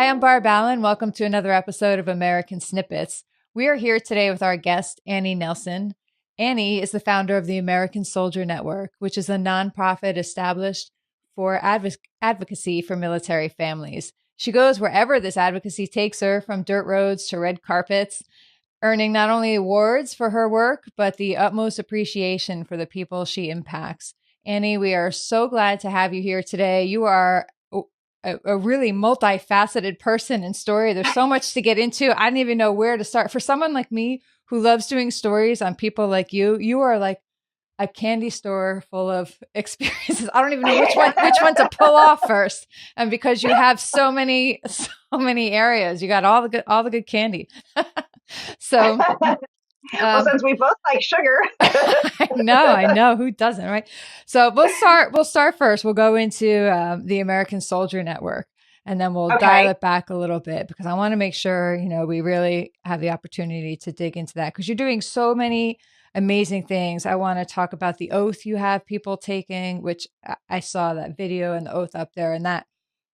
Hi, I'm Barb Allen. Welcome to another episode of American Snippets. We are here today with our guest, Annie Nelson. Annie is the founder of the American Soldier Network, which is a nonprofit established for advocacy for military families. She goes wherever this advocacy takes her, from dirt roads to red carpets, earning not only awards for her work, but the utmost appreciation for the people she impacts. Annie, we are so glad to have you here today. You are a really multifaceted person and story. There's so much to get into. I don't even know where to start. For someone like me who loves doing stories on people like you are like a candy store full of experiences. I don't even know which one to pull off first. And because you have so many areas, you got all the good candy. So well, since we both like sugar. I know. Who doesn't, right? So we'll start first. We'll go into the American Soldier Network, and then we'll dial it back a little bit, because I want to make sure, we really have the opportunity to dig into that, because you're doing so many amazing things. I want to talk about the oath you have people taking, which I saw that video and the oath up there, and that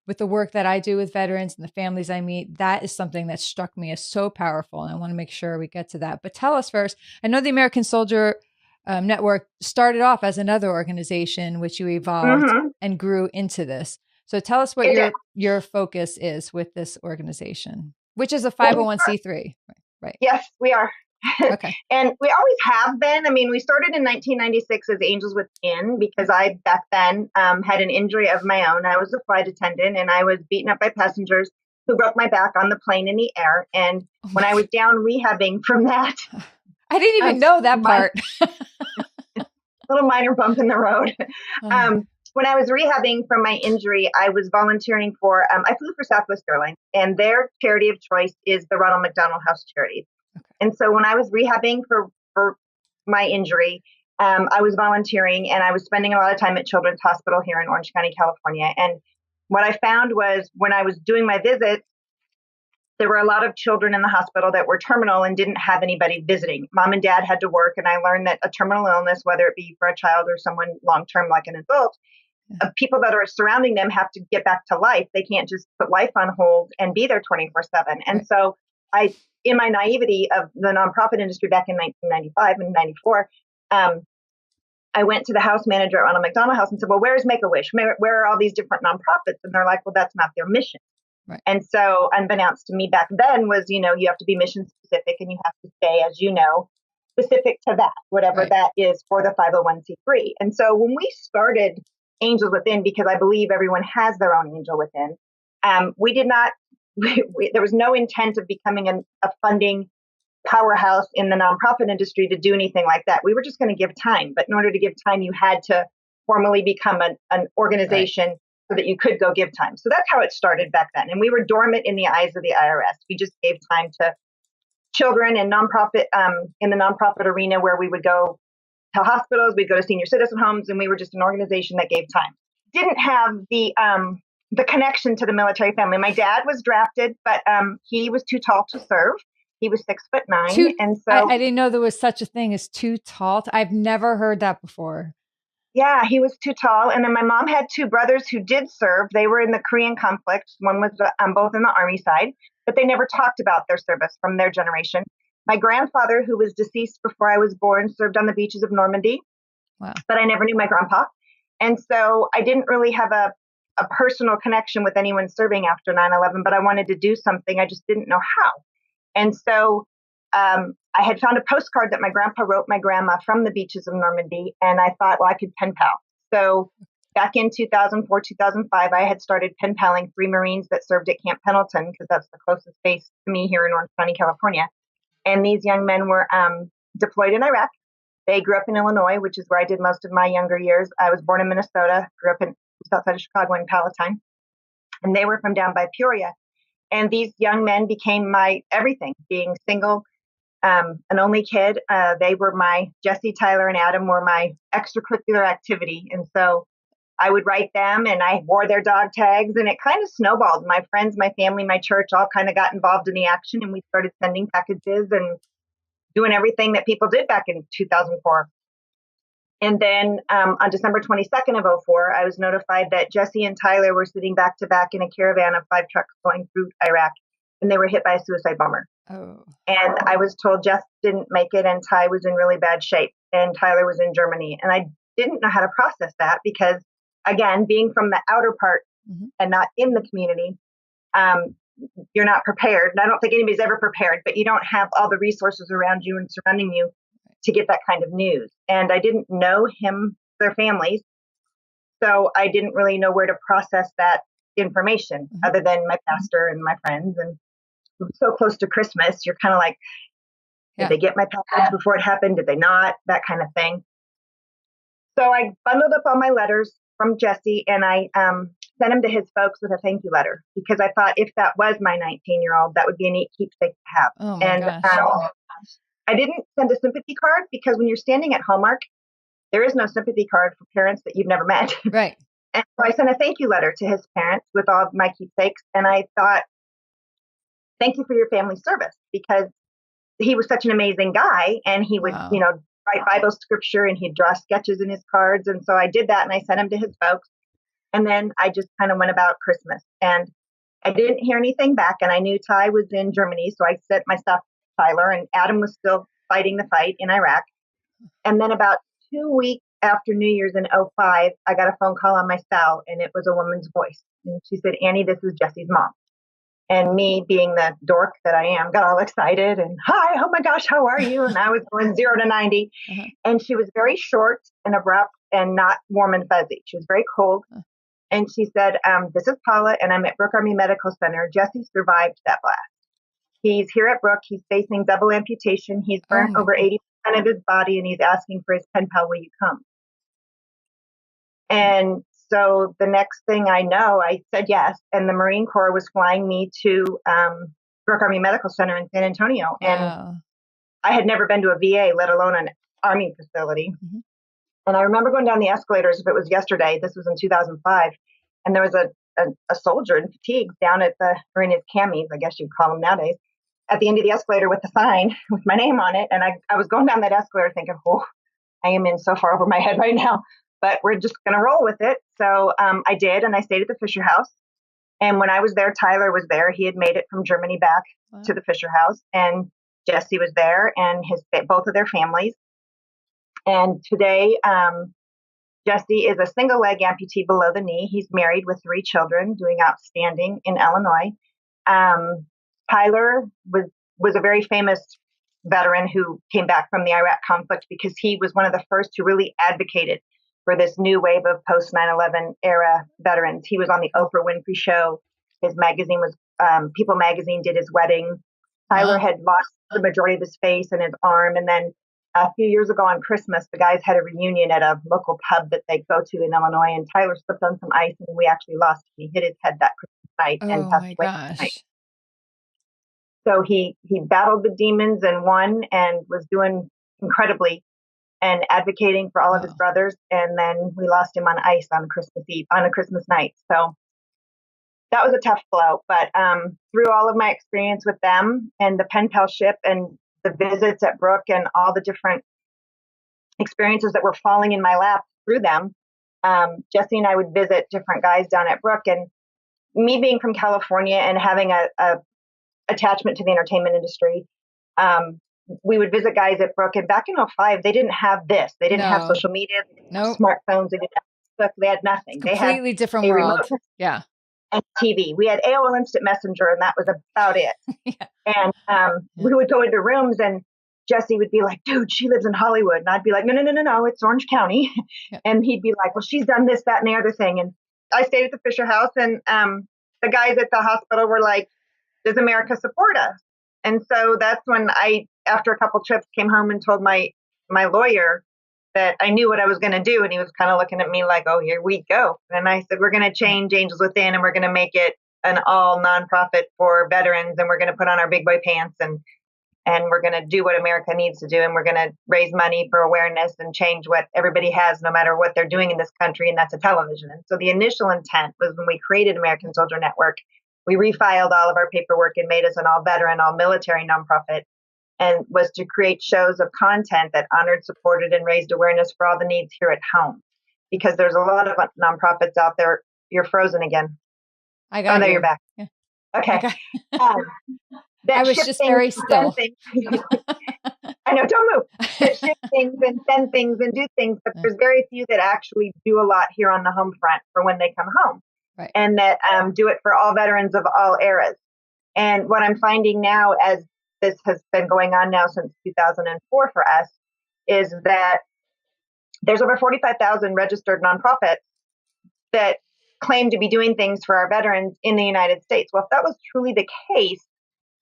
with the work that I do with veterans and the families I meet, that is something that struck me as so powerful. And I want to make sure we get to that. But tell us first, I know the American Soldier Network started off as another organization, which you evolved and grew into this. So tell us what your focus is with this organization, which is a 501c3, right? Yes, we are. Okay. And we always have been. I mean, we started in 1996 as Angels Within, because I, back then, had an injury of my own. I was a flight attendant, and I was beaten up by passengers who broke my back on the plane in the air. And when I was down rehabbing from that, I didn't even know that part. Little minor bump in the road. When I was rehabbing from my injury, I was volunteering for, I flew for Southwest Airlines, and their charity of choice is the Ronald McDonald House Charity. Okay. And so when I was rehabbing for my injury, I was volunteering, and I was spending a lot of time at Children's Hospital here in Orange County, California. And what I found was, when I was doing my visits, there were a lot of children in the hospital that were terminal and didn't have anybody visiting. Mom and dad had to work, and I learned that a terminal illness, whether it be for a child or someone long-term like an adult, people that are surrounding them have to get back to life. They can't just put life on hold and be there 24/7. And so I, in my naivety of the nonprofit industry back in 1995 and 94, I went to the house manager at Ronald McDonald House and said, well, where's Make-A-Wish? Where are all these different nonprofits? And they're like, well, that's not their mission. Right. And so, unbeknownst to me back then, was, you have to be mission specific, and you have to stay, as you know, specific to that, whatever that is for the 501c3. And so when we started Angels Within, because I believe everyone has their own angel within, we did not, there was no intent of becoming a funding powerhouse in the nonprofit industry to do anything like that. We were just going to give time. But in order to give time, you had to formally become an organization so that you could go give time. So that's how it started back then. And we were dormant in the eyes of the IRS. We just gave time to children and nonprofit, in the nonprofit arena, where we would go to hospitals, we'd go to senior citizen homes, and we were just an organization that gave time. Didn't have the connection to the military family. My dad was drafted, but he was too tall to serve. He was 6'9", and so I didn't know there was such a thing as too tall. I've never heard that before. Yeah, he was too tall. And then my mom had two brothers who did serve. They were in the Korean conflict. One was both in the Army side, but they never talked about their service from their generation. My grandfather, who was deceased before I was born, served on the beaches of Normandy. Wow. But I never knew my grandpa. And so I didn't really have a personal connection with anyone serving after 9/11, but I wanted to do something. I just didn't know how. And so I had found a postcard that my grandpa wrote my grandma from the beaches of Normandy, and I thought, well, I could pen pal. So back in 2004, 2005, I had started pen paling 3 Marines that served at Camp Pendleton, because that's the closest base to me here in Orange County, California. And these young men were deployed in Iraq. They grew up in Illinois, which is where I did most of my younger years. I was born in Minnesota, grew up just outside of Chicago in Palatine, and they were from down by Peoria. And these young men became my everything, being single, an only kid. They were Jesse, Tyler, and Adam were my extracurricular activity. And so I would write them, and I wore their dog tags, and it kind of snowballed. My friends, my family, my church all kind of got involved in the action, and we started sending packages and doing everything that people did back in 2004. And then on December 22nd of '04, I was notified that Jesse and Tyler were sitting back to back in a caravan of 5 trucks going through Iraq, and they were hit by a suicide bomber. Oh. And I was told Jess didn't make it, and Ty was in really bad shape, and Tyler was in Germany. And I didn't know how to process that because, again, being from the outer part and not in the community, you're not prepared. And I don't think anybody's ever prepared, but you don't have all the resources around you and surrounding you to get that kind of news. And I didn't know their families. So I didn't really know where to process that information other than my pastor and my friends. And so close to Christmas, you're kind of like, did they get my package before it happened? Did they not? That kind of thing. So I bundled up all my letters from Jesse, and I sent them to his folks with a thank you letter, because I thought if that was my 19-year-old, that would be a neat keepsake to have. Oh my gosh. I didn't send a sympathy card, because when you're standing at Hallmark, there is no sympathy card for parents that you've never met. Right. And so I sent a thank you letter to his parents with all of my keepsakes. And I thought, thank you for your family service, because he was such an amazing guy, and he would, write Bible scripture, and he'd draw sketches in his cards. And so I did that, and I sent him to his folks. And then I just kind of went about Christmas, and I didn't hear anything back. And I knew Ty was in Germany, so I sent my stuff to Tyler, and Adam was still fighting the fight in Iraq. And then about 2 weeks after New Year's in '05, I got a phone call on my cell, and it was a woman's voice. And she said, "Annie, this is Jesse's mom." And me, being the dork that I am, got all excited and, "Hi, oh my gosh, how are you?" And I was going 0 to 90. And she was very short and abrupt and not warm and fuzzy. She was very cold. And she said, "This is Paula, and I'm at Brooke Army Medical Center. Jesse survived that blast. He's here at Brooke. He's facing double amputation. He's burnt over 80% of his body, and he's asking for his pen pal, will you come?" And so the next thing I know, I said yes. And the Marine Corps was flying me to Brooke Army Medical Center in San Antonio. And I had never been to a VA, let alone an Army facility. And I remember going down the escalators, if it was yesterday, this was in 2005, and there was a soldier in fatigues down or in his camis, I guess you'd call them nowadays, at the end of the escalator with a sign with my name on it. And I was going down that escalator thinking, oh, I am in so far over my head right now, but we're just going to roll with it. So I did, and I stayed at the Fisher House. And when I was there, Tyler was there. He had made it from Germany back to the Fisher House, and Jesse was there, and both of their families. And today, Jesse is a single leg amputee below the knee. He's married with 3 children, doing outstanding in Illinois. Tyler was a very famous veteran who came back from the Iraq conflict, because he was one of the first who really advocated for this new wave of post 9/11 era veterans. He was on the Oprah Winfrey Show. His magazine was People Magazine did his wedding. Tyler had lost the majority of his face and his arm, and then a few years ago on Christmas, the guys had a reunion at a local pub that they go to in Illinois, and Tyler slipped on some ice, and we actually lost him. He hit his head that Christmas night and passed away that night. So he battled the demons and won, and was doing incredibly and advocating for all of his brothers. And then we lost him on ice on Christmas Eve, on a Christmas night. So that was a tough blow. But through all of my experience with them and the pen palship and the visits at Brooke and all the different experiences that were falling in my lap through them, Jesse and I would visit different guys down at Brooke. And me being from California and having a attachment to the entertainment industry, we would visit guys at Brooke. And back in '05, they didn't have this. They didn't have social media, they didn't have smartphones, they didn't have Facebook, they had nothing. Completely they had different world. Yeah. And TV. We had AOL Instant Messenger, and that was about it. And we would go into rooms, and Jesse would be like, "Dude, she lives in Hollywood." And I'd be like, no, it's Orange County. And he'd be like, "Well, she's done this, that, and the other thing." And I stayed at the Fisher House, and the guys at the hospital were like, "Does America support us?" And so that's when I, after a couple trips, came home and told my lawyer that I knew what I was going to do. And he was kind of looking at me like, "Oh, here we go." And I said, "We're going to change Angels Within, and we're going to make it an all nonprofit for veterans. And we're going to put on our big boy pants, and we're going to do what America needs to do. And we're going to raise money for awareness and change what everybody has, no matter what they're doing in this country. And that's a television." And so the initial intent was, when we created American Soldier Network, we refiled all of our paperwork and made us an all veteran, all military nonprofit. and was to create shows of content that honored, supported, and raised awareness for all the needs here at home. Because there's a lot of nonprofits out there. You're frozen again. I got you. you. You're back. Yeah. Okay. I was just very still. I know, don't move. That ship things and send things and do things, but there's very few that actually do a lot here on the home front for when they come home. Right. And that do it for all veterans of all eras. And what I'm finding now, as this has been going on now since 2004 for us, is that there's over 45,000 registered nonprofits that claim to be doing things for our veterans in the United States. Well, if that was truly the case,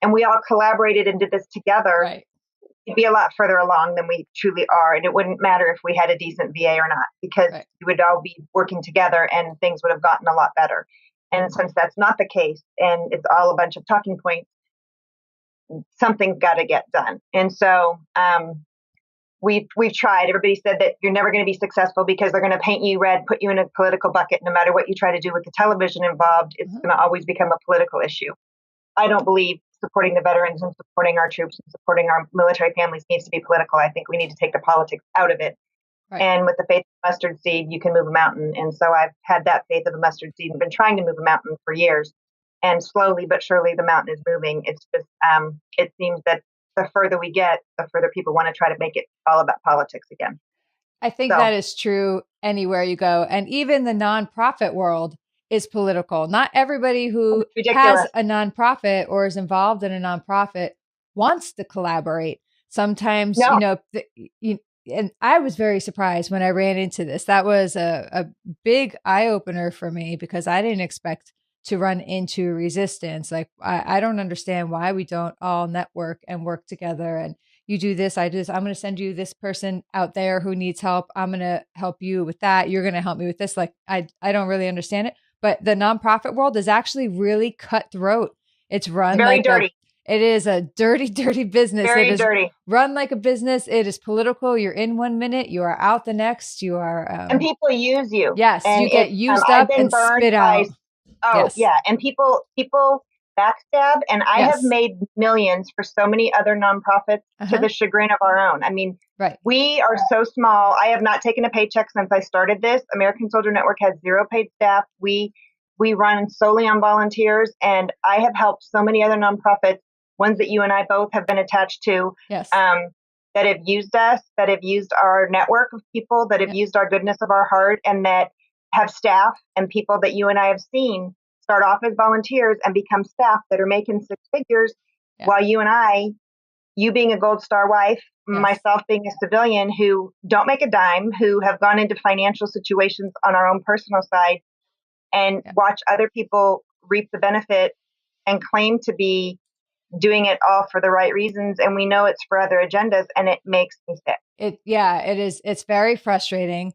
and we all collaborated and did this together, right, we'd be a lot further along than we truly are. And it wouldn't matter if we had a decent VA or not, because we would all be working together and things would have gotten a lot better. And since that's not the case, and it's all a bunch of talking points, something's got to get done. And so we've tried. Everybody said that you're never going to be successful because they're going to paint you red, put you in a political bucket. No matter what you try to do with the television involved, it's going to always become a political issue. I don't believe supporting the veterans and supporting our troops and supporting our military families needs to be political. I think we need to take the politics out of it. Right. And with the faith of a mustard seed, you can move a mountain. And so I've had that faith of a mustard seed and been trying to move a mountain for years. And slowly but surely the mountain is moving. It's just, it seems that the further we get, the further people want to try to make it all about politics again. I think that is true anywhere you go. And even the nonprofit world is political. Not everybody who has a nonprofit or is involved in a nonprofit wants to collaborate. Sometimes, and I was very surprised when I ran into this. That was a big eye opener for me because I didn't expect to run into resistance. Like, I don't understand why we don't all network and work together. And you do this, I do this. I'm going to send you this person out there who needs help. I'm going to help you with that. You're going to help me with this. Like, I don't really understand it. But the nonprofit world is actually really cutthroat. It's run very dirty. It is a dirty, dirty business. Very dirty. Run like a business. It is political. You're in 1 minute. You are out the next. You are. And people use you. Yes. And you get used up and spit out. Yeah. And people backstab. And I have made millions for so many other nonprofits to the chagrin of our own. I mean, we are so small. I have not taken a paycheck since I started this. American Soldier Network has 0 paid staff. We run solely on volunteers. And I have helped so many other nonprofits, ones that you and I both have been attached to, that have used us, that have used our network of people, that have used our goodness of our heart, and that have staff and people that you and I have seen start off as volunteers and become staff that are making 6 figures, while you being a Gold Star wife, myself being a civilian who don't make a dime, who have gone into financial situations on our own personal side and watch other people reap the benefit and claim to be doing it all for the right reasons. And we know it's for other agendas, and it makes me sick. It is. It's very frustrating.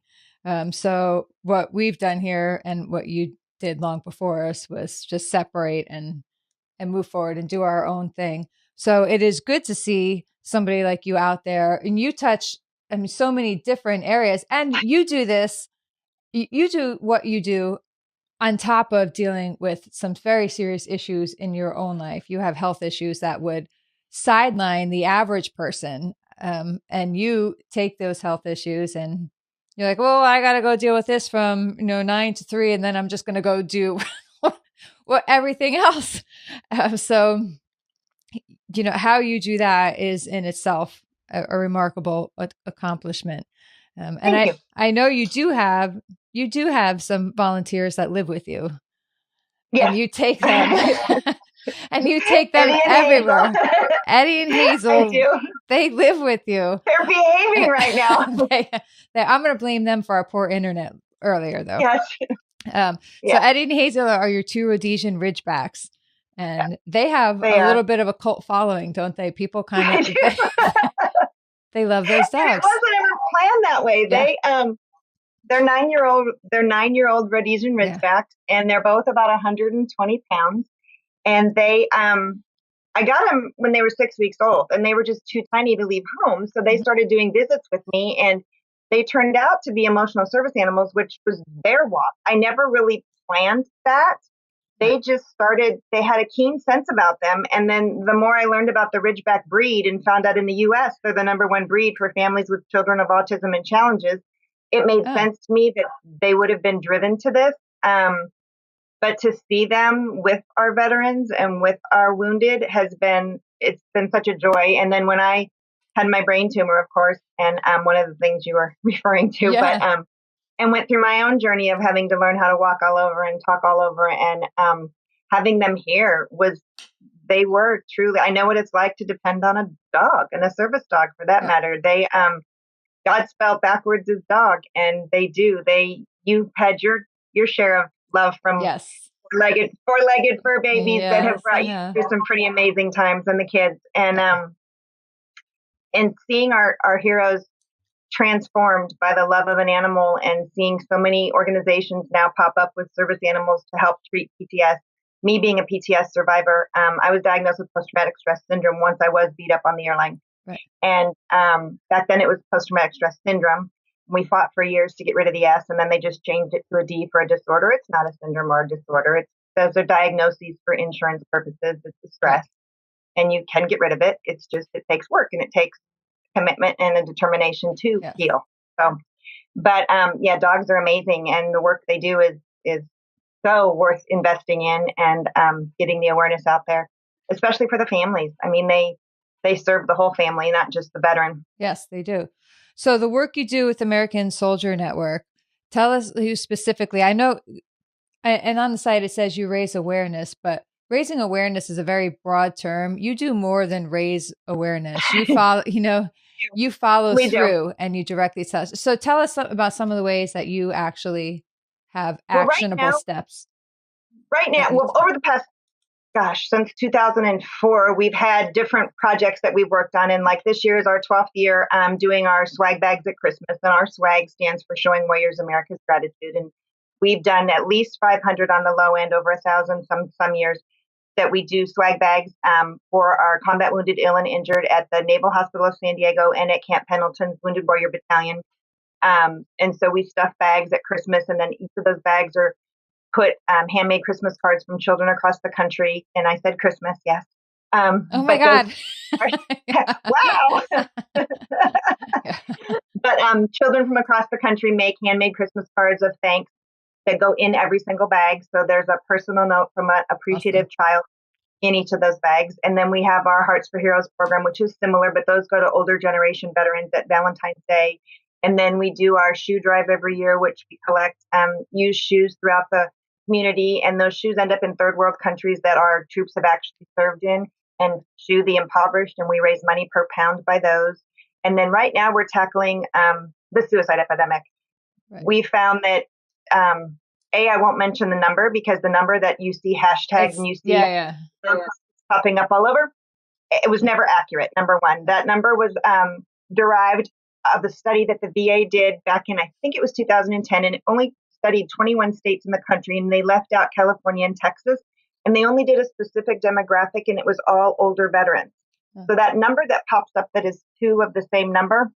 So what we've done here and what you did long before us was just separate and move forward and do our own thing. So it is good to see somebody like you out there, and you touch, so many different areas, and you do this, you do what you do on top of dealing with some very serious issues in your own life. You have health issues that would sideline the average person. And you take those health issues and you're like, well, I got to go deal with this from 9 to 3, and then I'm just going to go do everything else. So, how you do that is in itself a remarkable accomplishment. And I know you do have some volunteers that live with you. Yeah. And you take them everywhere. Eddie and Hazel, they live with you. They're behaving right now. I'm going to blame them for our poor internet earlier, though. Yes. So Eddie and Hazel are your 2 Rhodesian Ridgebacks, and they have a little bit of a cult following, don't they? People kind of they love those dogs. It wasn't ever planned that way. Yeah. They're 9-year-old Rhodesian Ridgebacks, and they're both about 120 pounds. And they, I got them when they were 6 weeks old, and they were just too tiny to leave home. So they started doing visits with me, and they turned out to be emotional service animals, which was their walk. I never really planned that. they just started, they had a keen sense about them. And then the more I learned about the Ridgeback breed and found out in the US, they're the number one breed for families with children of autism and challenges, it made sense to me that they would have been driven to this. But to see them with our veterans and with our wounded it's been such a joy. And then when I had my brain tumor, of course, and one of the things you were referring to, and went through my own journey of having to learn how to walk all over and talk all over, and having them here they were truly, I know what it's like to depend on a dog, and a service dog for that matter. They, God spelled backwards is dog, and they do. You've had your share of love from four-legged fur babies that have brought you through some pretty amazing times, and the kids, and seeing our heroes transformed by the love of an animal, and seeing so many organizations now pop up with service animals to help treat PTS. Me being a PTS survivor, I was diagnosed with post-traumatic stress syndrome once I was beat up on the airline. Right. And back then it was post-traumatic stress syndrome. We fought for years to get rid of the S, and then they just changed it to a D for a disorder. It's not a syndrome or a disorder. Those are diagnoses for insurance purposes. It's a stress, and you can get rid of it. It's just, it takes work, and it takes commitment and a determination to heal. So, but dogs are amazing, and the work they do is so worth investing in, and getting the awareness out there, especially for the families. I mean, they serve the whole family, not just the veteran. Yes, they do. So the work you do with American Soldier Network, tell us who specifically. I know, and on the site it says you raise awareness, but raising awareness is a very broad term. You do more than raise awareness. You follow, you follow through, and you directly touch. So tell us about some of the ways that you actually have actionable steps. Right now, over the past, since 2004, we've had different projects that we've worked on. And like this year is our 12th year doing our swag bags at Christmas. And our swag stands for Showing Warriors America's Gratitude. And we've done at least 500 on the low end, over 1,000 some years, that we do swag bags for our combat wounded, ill, and injured at the Naval Hospital of San Diego and at Camp Pendleton's Wounded Warrior Battalion. And so we stuff bags at Christmas, and then each of those bags are put handmade Christmas cards from children across the country. And I said Christmas, yes. Oh my God. Wow. But children from across the country make handmade Christmas cards of thanks that go in every single bag. So there's a personal note from an appreciative child in each of those bags. And then we have our Hearts for Heroes program, which is similar, but those go to older generation veterans at Valentine's Day. And then we do our shoe drive every year, which we collect used shoes throughout the community. And those shoes end up in third world countries that our troops have actually served in, and shoe the impoverished. And we raise money per pound by those. And then right now we're tackling the suicide epidemic. Right. We found that, I won't mention the number, because the number that you see hashtags and you see popping up all over, it was never accurate. Number one, that number was derived of the study that the VA did back in, I think it was 2010, and it only studied 21 states in the country, and they left out California and Texas, and they only did a specific demographic, and it was all older veterans. Mm-hmm. So that number that pops up that is two of the same number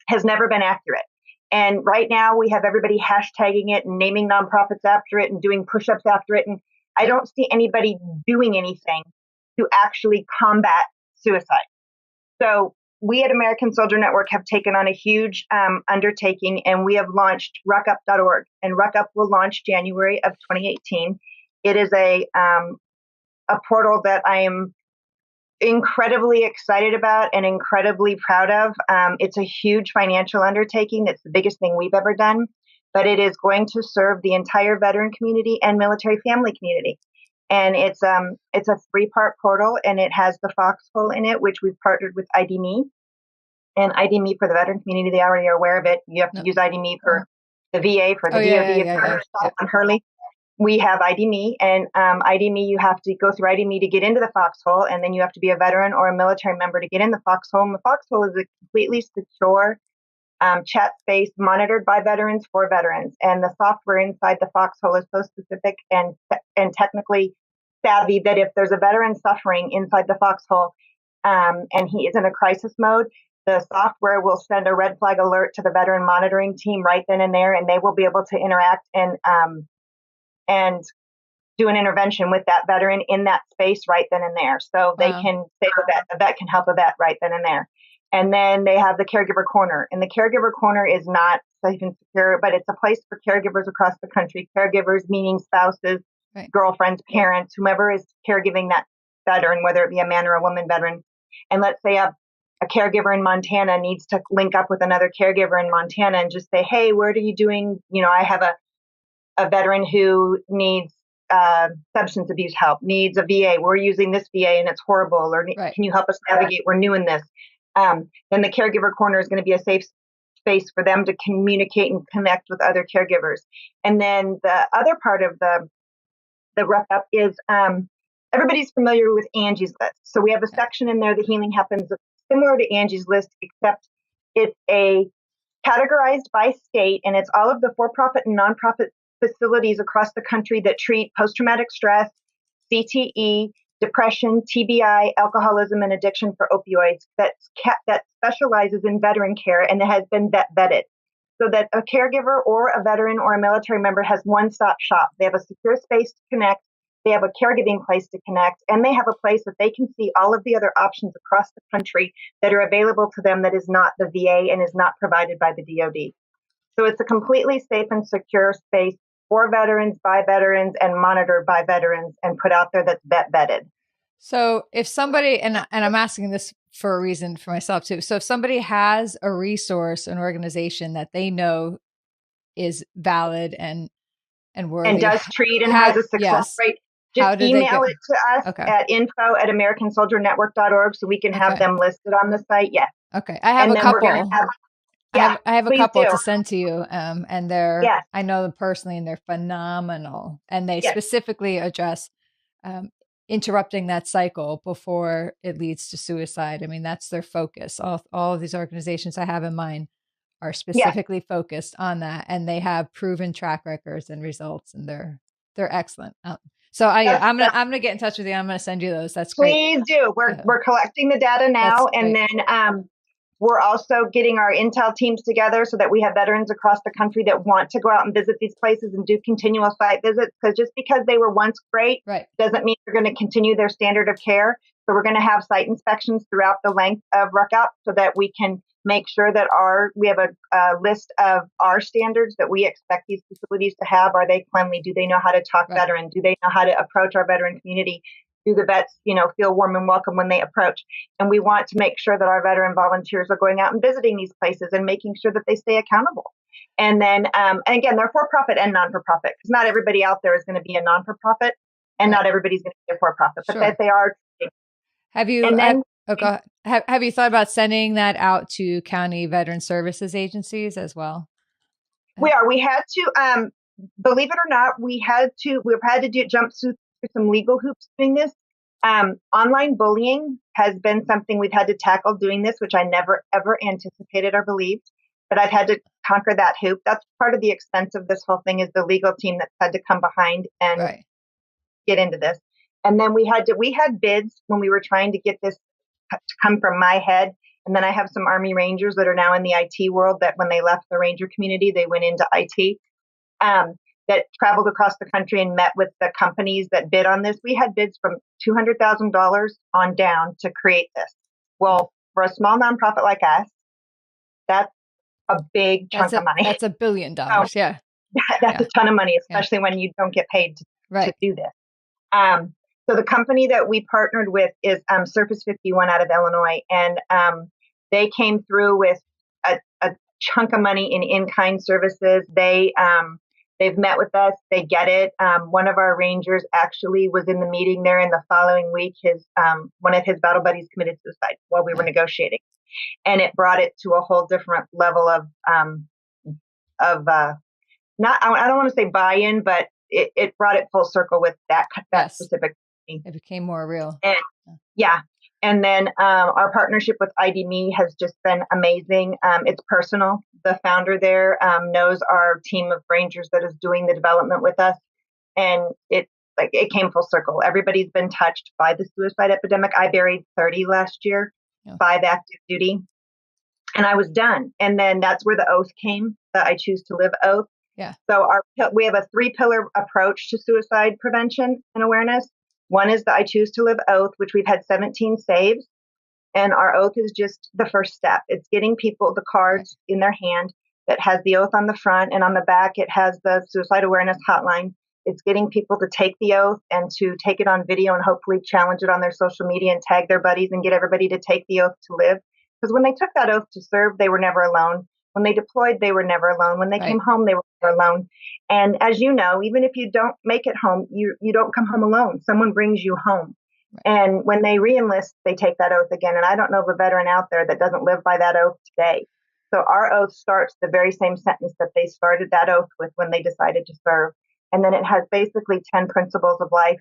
has never been accurate. And right now we have everybody hashtagging it and naming nonprofits after it and doing push-ups after it. And I don't see anybody doing anything to actually combat suicide. So we at American Soldier Network have taken on a huge undertaking, and we have launched ruckup.org, and Ruckup will launch January of 2018. It is a portal that I am incredibly excited about and incredibly proud of. It's a huge financial undertaking. It's the biggest thing we've ever done, but it is going to serve the entire veteran community and military family community. And it's a 3-part portal, and it has the foxhole in it, which we've partnered with ID.me. And ID.me for the veteran community, they already are aware of it. You have to use ID.me for the VA, for the DoD, on Hurley. We have ID.me, and ID.me, you have to go through ID.me to get into the foxhole, and then you have to be a veteran or a military member to get in the foxhole. And the foxhole is a completely secure chat space monitored by veterans for veterans. And the software inside the foxhole is so specific and technically savvy that if there's a veteran suffering inside the foxhole and he is in a crisis mode, the software will send a red flag alert to the veteran monitoring team right then and there, and they will be able to interact and do an intervention with that veteran in that space right then and there. So they can save a vet can help a vet right then and there. And then they have the caregiver corner. And the caregiver corner is not safe and secure, but it's a place for caregivers across the country. Caregivers meaning spouses, girlfriends, parents, whomever is caregiving that veteran, whether it be a man or a woman veteran. And let's say a caregiver in Montana needs to link up with another caregiver in Montana and just say, hey, what are you doing? I have a veteran who needs substance abuse help, needs a VA. We're using this VA and it's horrible. Or can you help us navigate? We're new in this. Then the caregiver corner is going to be a safe space for them to communicate and connect with other caregivers. And then the other part of the wrap up is everybody's familiar with Angie's List. So we have a section in there, the healing happens, similar to Angie's List, except it's categorized by state, and it's all of the for-profit and nonprofit facilities across the country that treat post-traumatic stress, CTE, depression, TBI, alcoholism, and addiction for opioids that specializes in veteran care and has been vetted so that a caregiver or a veteran or a military member has one-stop shop. They have a secure space to connect, they have a caregiving place to connect, and they have a place that they can see all of the other options across the country that are available to them that is not the VA and is not provided by the DoD. So it's a completely safe and secure space for veterans, by veterans, and monitored by veterans, and put out there that's vetted. So if somebody, and I'm asking this for a reason for myself too. So if somebody has a resource, an organization that they know is valid and worthy, and does treat and has a success rate, just email it to us at info@americansoldiernetwork.org so we can have them listed on the site. Yes. Okay. I have a couple. I have a couple to send to you. And they're, I know them personally and they're phenomenal. And they specifically address interrupting that cycle before it leads to suicide. I mean, that's their focus. All of these organizations I have in mind are specifically focused on that. And they have proven track records and results, and they're excellent. So I'm gonna get in touch with you. I'm gonna send you those. That's great. Please do. We're collecting the data now, and then we're also getting our intel teams together so that we have veterans across the country that want to go out and visit these places and do continual site visits. Because just because they were once great doesn't mean they're going to continue their standard of care. So we're going to have site inspections throughout the length of RUCUP so that we can make sure that we have a list of our standards that we expect these facilities to have. Are they cleanly? Do they know how to talk veteran? Do they know how to approach our veteran community? Do the vets, feel warm and welcome when they approach? And we want to make sure that our veteran volunteers are going out and visiting these places and making sure that they stay accountable. And then, and again, they're for-profit and non-for-profit, because not everybody out there is going to be a non-for-profit, and not everybody's going to be a for-profit, but that they are. Have you? Have you thought about sending that out to county veteran services agencies as well? We are. We had to, believe it or not, we've had to jump through some legal hoops doing this. Online bullying has been something we've had to tackle doing this, which I never, ever anticipated or believed, but I've had to conquer that hoop. That's part of the expense of this whole thing, is the legal team that's had to come behind and get into this. And then we had bids when we were trying to get this to come from my head. And then I have some Army Rangers that are now in the IT world that when they left the Ranger community, they went into IT. That traveled across the country and met with the companies that bid on this. We had bids from $200,000 on down to create this. Well, for a small nonprofit like us, that's a big chunk of money. That's $1 billion. That's a ton of money, especially when you don't get paid to do this. So the company that we partnered with is Surface 51 out of Illinois, and they came through with a chunk of money in in-kind services. They've met with us. They get it. One of our Rangers actually was in the meeting there, and the following week, one of his battle buddies committed suicide while we were negotiating, and it brought it to a whole different level of not. I don't want to say buy-in, but it brought it full circle with that specific thing. It became more real. And and then our partnership with IDMe has just been amazing. It's personal. The founder there knows our team of Rangers that is doing the development with us. And it came full circle. Everybody's been touched by the suicide epidemic. I buried 30 last year, 5 active duty, and I was done. And then that's where the oath came, the I choose to live oath. Yeah. So we have a 3-pillar approach to suicide prevention and awareness. One is the I Choose to Live oath, which we've had 17 saves. And our oath is just the first step. It's getting people the cards in their hand that has the oath on the front, and on the back it has the suicide awareness hotline. It's getting people to take the oath and to take it on video and hopefully challenge it on their social media and tag their buddies and get everybody to take the oath to live. Because when they took that oath to serve, they were never alone. When they deployed, they were never alone. When they came home, they were never alone. And as you know, even if you don't make it home, you don't come home alone. Someone brings you home. And when they re-enlist, they take that oath again. And I don't know of a veteran out there that doesn't live by that oath today. So our oath starts the very same sentence that they started that oath with when they decided to serve. And then it has basically 10 principles of life.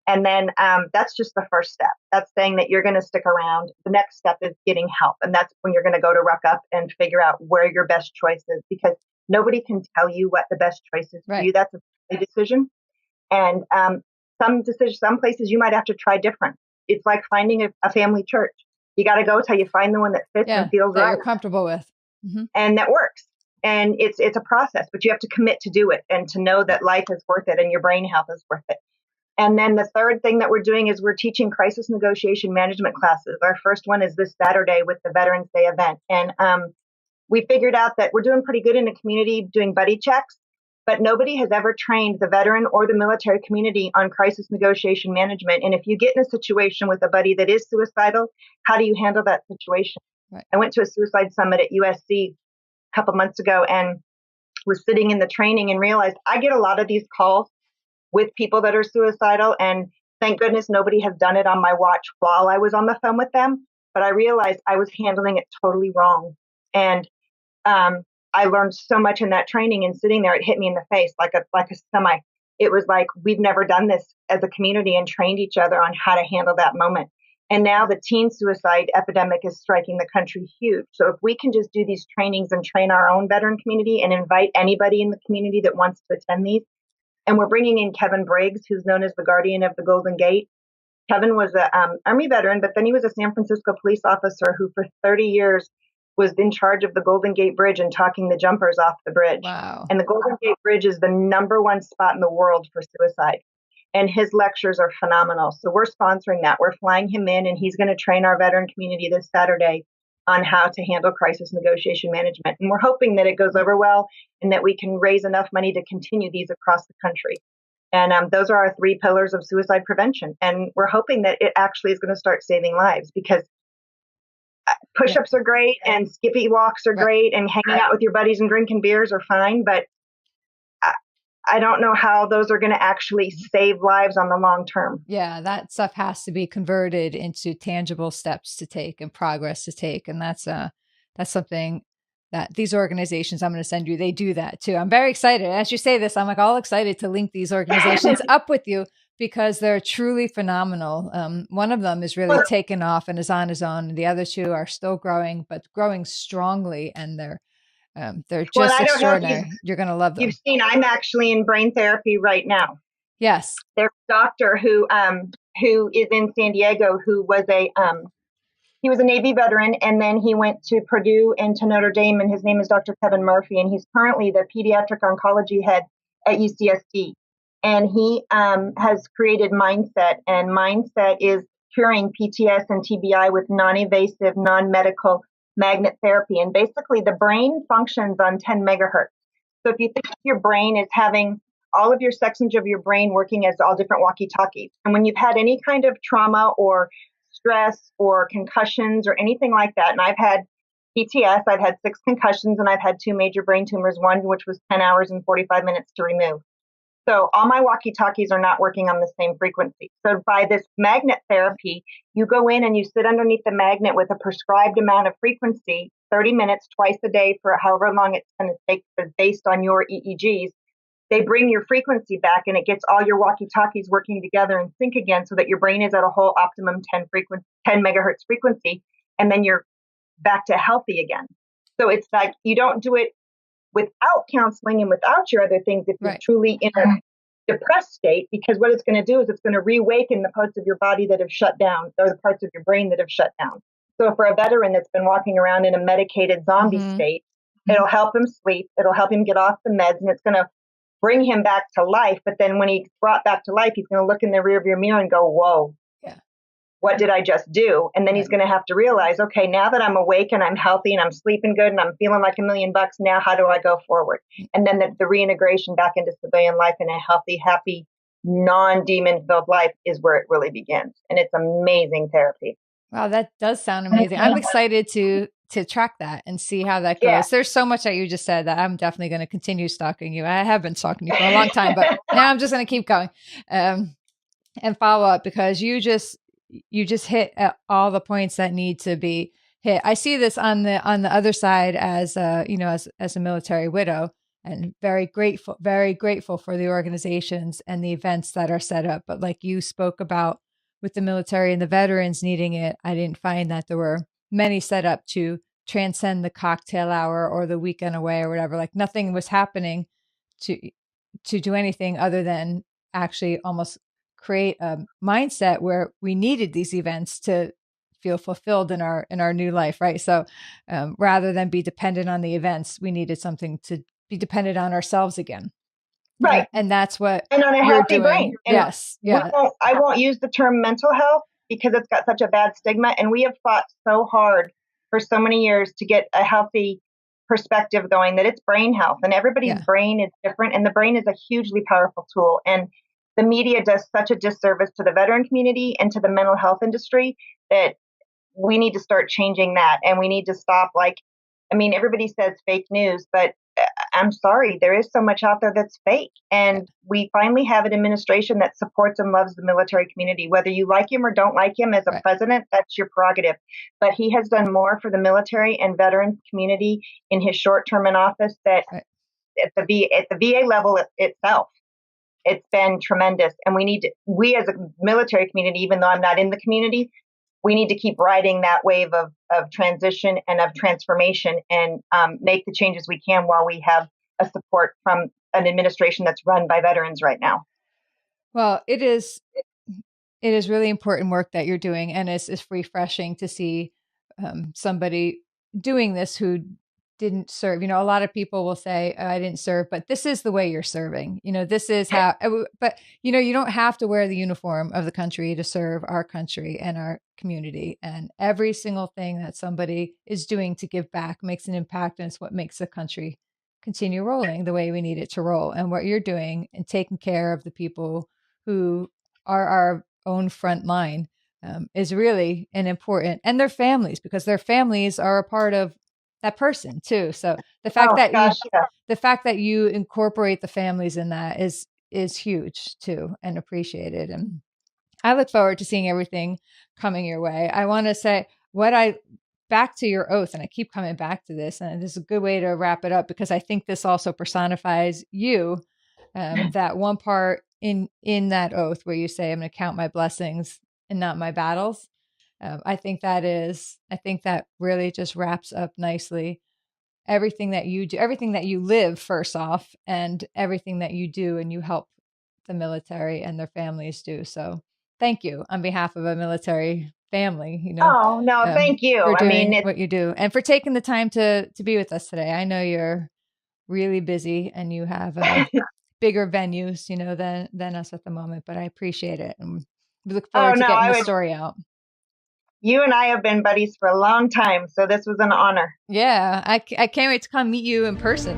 And then that's just the first step. That's saying that you're going to stick around. The next step is getting help. And that's when you're going to go to Ruck Up and figure out where your best choice is, because nobody can tell you what the best choice is for you. That's a decision. And some places you might have to try different. It's like finding a family church. You got to go till you find the one that fits and feels that right. You're comfortable with. And that works. And it's a process, but you have to commit to do it and to know that life is worth it and your brain health is worth it. And then the third thing that we're doing is we're teaching crisis negotiation management classes. Our first one is this Saturday with the Veterans Day event. And we figured out that we're doing pretty good in the community doing buddy checks, but nobody has ever trained the veteran or the military community on crisis negotiation management. And if you get in a situation with a buddy that is suicidal, how do you handle that situation? I went to a suicide summit at USC a couple months ago and was sitting in the training and realized I get a lot of these calls with people that are suicidal. And thank goodness nobody has done it on my watch while I was on the phone with them. But I realized I was handling it totally wrong. And I learned so much in that training, and sitting there, it hit me in the face like a semi. It was like, we've never done this as a community and trained each other on how to handle that moment. And now the teen suicide epidemic is striking the country huge. So if we can just do these trainings and train our own veteran community and invite anybody in the community that wants to attend these. And we're bringing in Kevin Briggs, who's known as the guardian of the Golden Gate. Kevin was an Army veteran, but then he was a San Francisco police officer who for 30 years was in charge of the Golden Gate Bridge and talking the jumpers off the bridge. Wow. And the Golden Gate Bridge is the #1 spot in the world for suicide. And his lectures are phenomenal. So we're sponsoring that. We're flying him in, and he's going to train our veteran community this Saturday on how to handle crisis negotiation management. And we're hoping that it goes over well and that we can raise enough money to continue these across the country. And those are our 3 pillars of suicide prevention. And we're hoping that it actually is going to start saving lives, because push-ups are great and skippy walks are great and hanging out with your buddies and drinking beers are fine. But I don't know how those are going to actually save lives on the long term. Yeah, that stuff has to be converted into tangible steps to take and progress to take. And that's something that these organizations I'm going to send you, they do that too. I'm very excited. As you say this, I'm like all excited to link these organizations up with you, because they're truly phenomenal. One of them is really taken off and is on his own. The other 2 are still growing, but growing strongly. And they're just extraordinary. You're going to love them. You've seen, I'm actually in brain therapy right now. Yes. There's a doctor who is in San Diego, who was he was a Navy veteran, and then he went to Purdue and to Notre Dame, and his name is Dr. Kevin Murphy, and he's currently the pediatric oncology head at UCSD. And he has created Mindset, and Mindset is curing PTS and TBI with non-invasive, non-medical magnet therapy. And basically the brain functions on 10 megahertz. So if you think your brain is having all of your sections of your brain working as all different walkie-talkies, and when you've had any kind of trauma or stress or concussions or anything like that, and I've had PTS, I've had 6 concussions, and I've had 2 major brain tumors, one which was 10 hours and 45 minutes to remove. So all my walkie-talkies are not working on the same frequency. So by this magnet therapy, you go in and you sit underneath the magnet with a prescribed amount of frequency, 30 minutes twice a day for however long it's going to take based on your EEGs. They bring your frequency back, and it gets all your walkie-talkies working together in sync again, so that your brain is at a whole optimum 10 megahertz frequency, and then you're back to healthy again. So it's like you don't do it without counseling and without your other things if you're truly in a depressed state, because what it's going to do is it's going to reawaken the parts of your body that have shut down, or the parts of your brain that have shut down. So for a veteran that's been walking around in a medicated zombie state, It'll help him sleep. It'll help him get off the meds, and it's going to bring him back to life. But then when he's brought back to life, he's going to look in the rearview mirror and go, whoa, what did I just do? And then he's going to have to realize, okay, now that I'm awake and I'm healthy and I'm sleeping good and I'm feeling like $1 million, now how do I go forward? And then the reintegration back into civilian life in a healthy, happy, non-demon filled life is where it really begins. And it's amazing therapy. Wow, that does sound amazing. I'm excited to track that and see how that goes. Yeah. There's so much that you just said that I'm definitely going to continue stalking you. I have been stalking you for a long time, but now I'm just going to keep going and follow up, because you just hit all the points that need to be hit. I see this on the other side as as a military widow, and very grateful for the organizations and the events that are set up. But like you spoke about with the military and the veterans needing it, I didn't find that there were many set up to transcend the cocktail hour or the weekend away or whatever. Like nothing was happening to do anything other than actually almost create a mindset where we needed these events to feel fulfilled in our new life, right? So rather than be dependent on the events, we needed something to be dependent on ourselves again. Right. And that's what and on a healthy brain. And yes. Yeah. I won't use the term mental health because it's got such a bad stigma. And we have fought so hard for so many years to get a healthy perspective going that it's brain health, and everybody's brain is different. And the brain is a hugely powerful tool. And the media does such a disservice to the veteran community and to the mental health industry that we need to start changing that. And we need to stop. Everybody says fake news, but I'm sorry, there is so much out there that's fake. And we finally have an administration that supports and loves the military community. Whether you like him or don't like him as a president, that's your prerogative. But he has done more for the military and veteran community in his short term in office that at the VA level itself, it's been tremendous. And we as a military community, even though I'm not in the community, we need to keep riding that wave of transition and of transformation and make the changes we can while we have a support from an administration that's run by veterans right now. Well, it is really important work that you're doing, and it's refreshing to see somebody doing this who didn't serve. A lot of people will say, I didn't serve, but this is the way you're serving. This is how, but you don't have to wear the uniform of the country to serve our country and our community. And every single thing that somebody is doing to give back makes an impact. And it's what makes the country continue rolling the way we need it to roll. And what you're doing and taking care of the people who are our own front line is really an important, and their families, because their families are a part of that person too. So the fact the fact that you incorporate the families in that is huge too, and appreciated. And I look forward to seeing everything coming your way. I want to say back to your oath, and I keep coming back to this, and this is a good way to wrap it up, because I think this also personifies you, that one part in that oath where you say, I'm going to count my blessings and not my battles. I think that really just wraps up nicely everything that you do, everything that you live, first off, and everything that you do and you help the military and their families do. So thank you on behalf of a military family, Oh, no, thank you. For doing what you do and for taking the time to be with us today. I know you're really busy and you have bigger venues, than us at the moment, but I appreciate it. And we look forward to getting the story out. You and I have been buddies for a long time, so this was an honor. Yeah, I can't wait to come meet you in person.